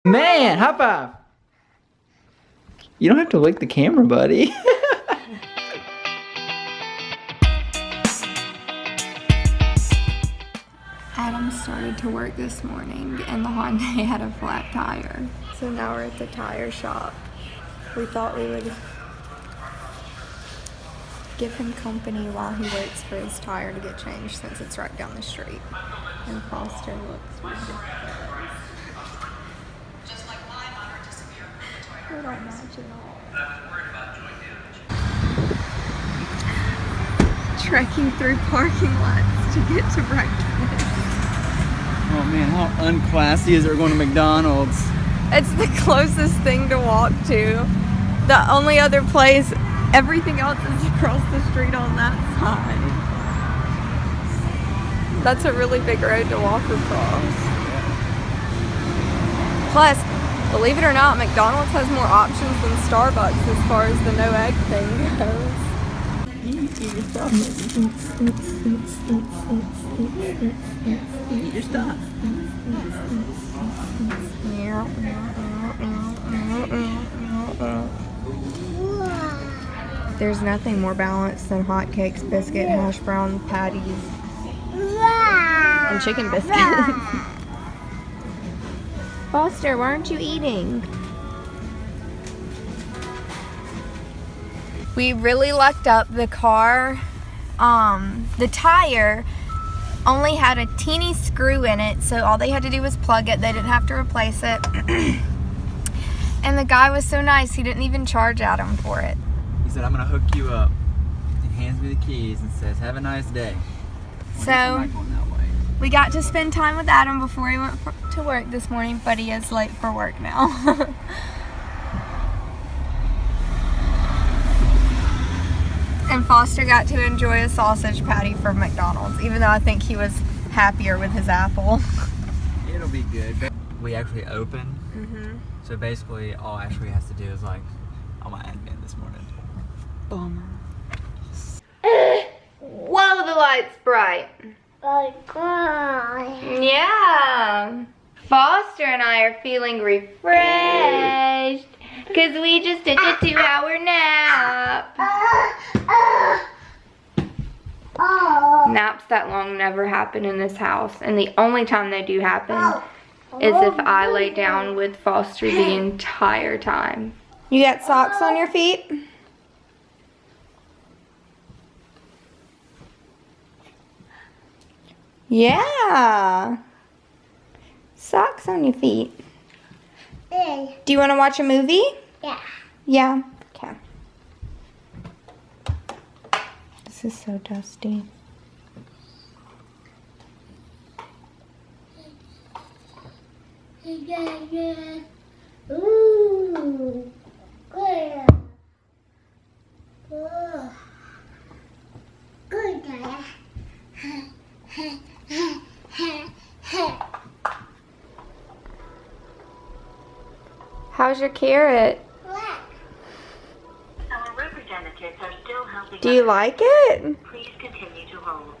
Man, high five. You don't have to lick the camera, buddy. Adam started to work this morning and the Hyundai had a flat tire. So now we're at the tire shop. We thought we would give him company while he waits for his tire to get changed since it's right down the street. And Foster looks ridiculous. They don't match at all. Trekking through parking lots to get to breakfast. Oh man, how unclassy is it going to McDonald's? It's the closest thing to walk to. The only other place, everything else is across the street on that side. That's a really big road to walk across. Plus, believe it or not, McDonald's has more options than Starbucks as far as the no egg thing goes. Eat your stuff. Eat your stuff. There's nothing more balanced than hotcakes, biscuit, hash brown patties, and chicken biscuits. Foster, why aren't you eating? We really lucked up. The car, the tire only had a teeny screw in it, so all they had to do was plug it. They didn't have to replace it. And the guy was so nice, he didn't even charge Adam for it. He said, I'm going to hook you up. He hands me the keys and says, have a nice day. So we got to spend time with Adam before he went to work this morning, but he is late for work now. And Foster got to enjoy a sausage patty from McDonald's, even though I think he was happier with his apple. It'll be good. We actually open. So basically, all Ashley has to do is like, all my admin this morning. Bummer. Whoa, the light's bright. Oh God. Yeah. Foster and I are feeling refreshed because we just did a 2-hour nap. Naps that long never happen in this house, and the only time they do happen is if I lay down with Foster the entire time. You got socks on your feet? Yeah. Socks on your feet. Do you want to watch a movie? Yeah. Yeah. Okay. This is so dusty. Ooh. Good. Good. How's your carrot? Our representatives are still helping. Do you like it? Please continue to hold.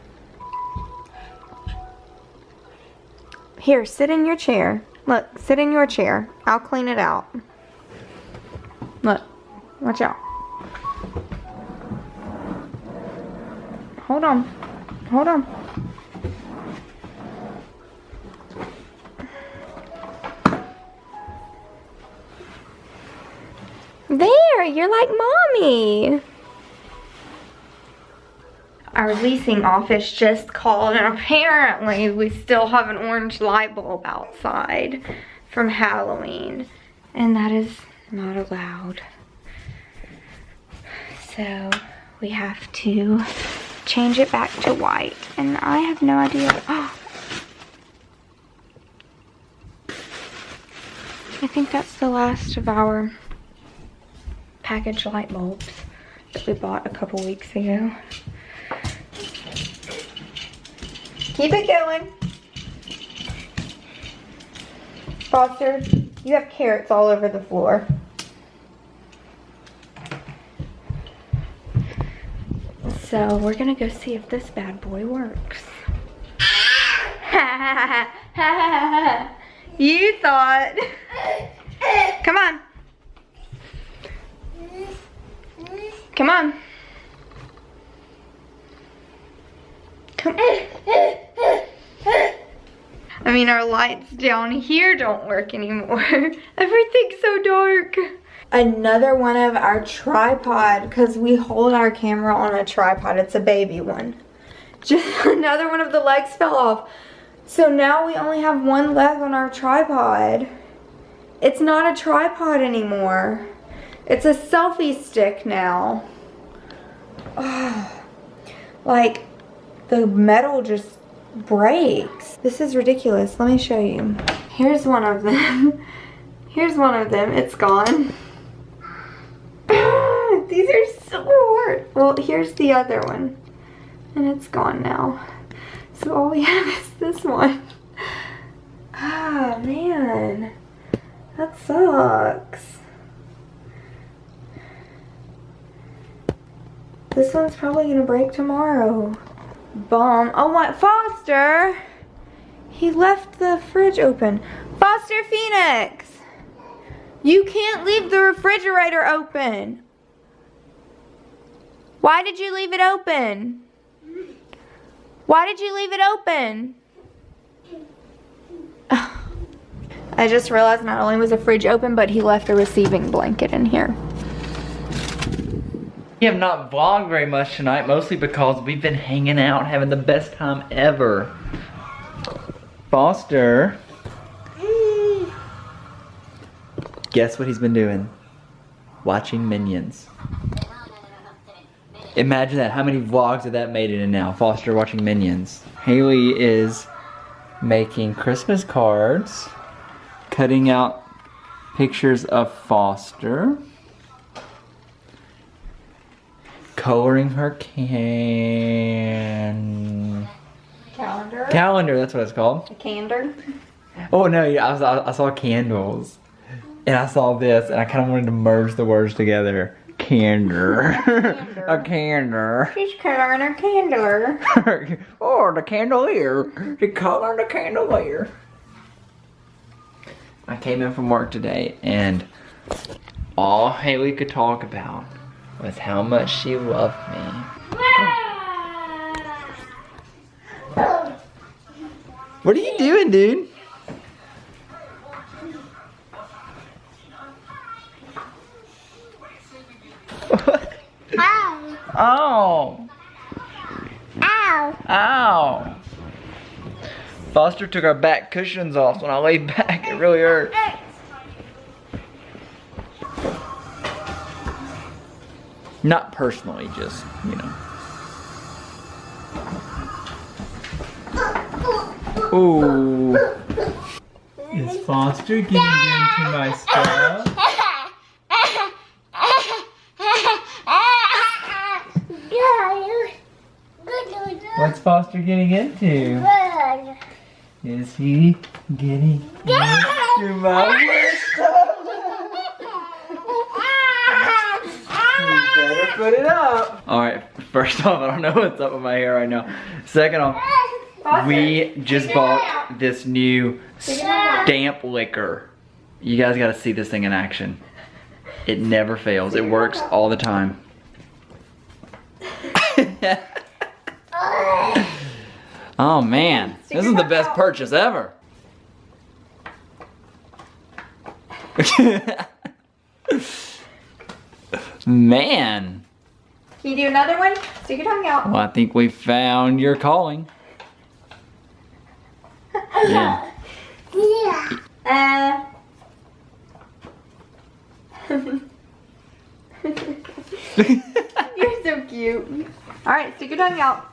Here, sit in your chair. Look, sit in your chair. I'll clean it out. Look, watch out. Hold on. Hold on. There, you're like mommy. Our leasing office just called, and apparently we still have an orange light bulb outside from Halloween, and that is not allowed. So we have to change it back to white, and I have no idea. Oh, I think that's the last of our packaged light bulbs that we bought a couple weeks ago. Keep it going. Foster, you have carrots all over the floor. So we're gonna go see if this bad boy works. You thought Come on. Come on. I mean, our lights down here don't work anymore. Everything's so dark. Another one of our tripod, because we hold our camera on a tripod. It's a baby one. Just another one of the legs fell off. So now we only have one leg on our tripod. It's not a tripod anymore. It's a selfie stick now. Oh, like the metal just breaks. This is ridiculous. Let me show you. Here's one of them. Here's one of them. It's gone. These are so hard. Well, here's the other one. And it's gone now. So all we have is this one. Ah, man. That sucks. This one's probably gonna break tomorrow. Bum. Oh my, Foster! He left the fridge open. Foster Phoenix! You can't leave the refrigerator open. Why did you leave it open? Why did you leave it open? I just realized not only was the fridge open, but he left a receiving blanket in here. We have not vlogged very much tonight, mostly because we've been hanging out, having the best time ever. Foster. Guess what he's been doing? Watching Minions. Imagine that. How many vlogs have that made it in now? Foster watching Minions. Haley is making Christmas cards, cutting out pictures of Foster, coloring her calendar, that's what it's called. A candor? Oh no, I saw candles. And I saw this and I kind of wanted to merge the words together. Candor. A candor. She's coloring her candler. Oh, the candelier. She's coloring the candelier. I came in from work today and all Haley could talk about was how much she loved me. What are you doing, dude? Ow. Oh. Ow. Ow. Foster took our back cushions off when I laid back. It really hurt. Not personally, just, you know. Ooh. Is Foster getting into my stuff? What's Foster getting into? Is he getting into my stuff? You better put it up. Alright, first off, I don't know what's up with my hair right now. Second off, we just bought this new stamp liquor. You guys gotta see this thing in action. It never fails. It works all the time. Oh man, this is the best purchase ever. Man. Can you do another one? Stick your tongue out. Well, I think we found your calling. Yeah. Yeah. You're so cute. All right, stick your tongue out.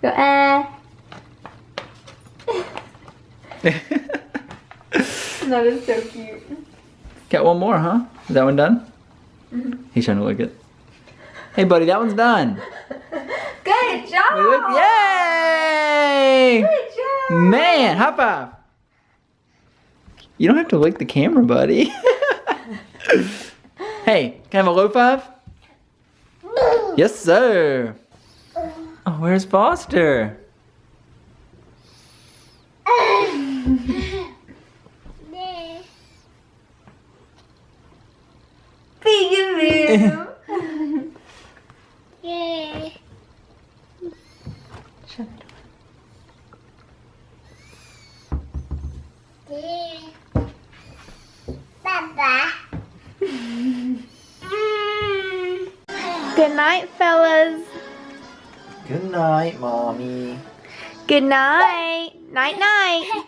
Go, That is so cute. Got one more, huh? Is that one done? Mm-hmm. He's trying to lick it. Hey, buddy, that one's done. Good job. Yay! Good job. Man, high five. You don't have to lick the camera, buddy. Hey, can I have a low five? Yes, sir. Oh, where's Foster? Big Yay. Shut the door. Baba. Good night, fellas. Good night, Mommy. Good night. Night, night.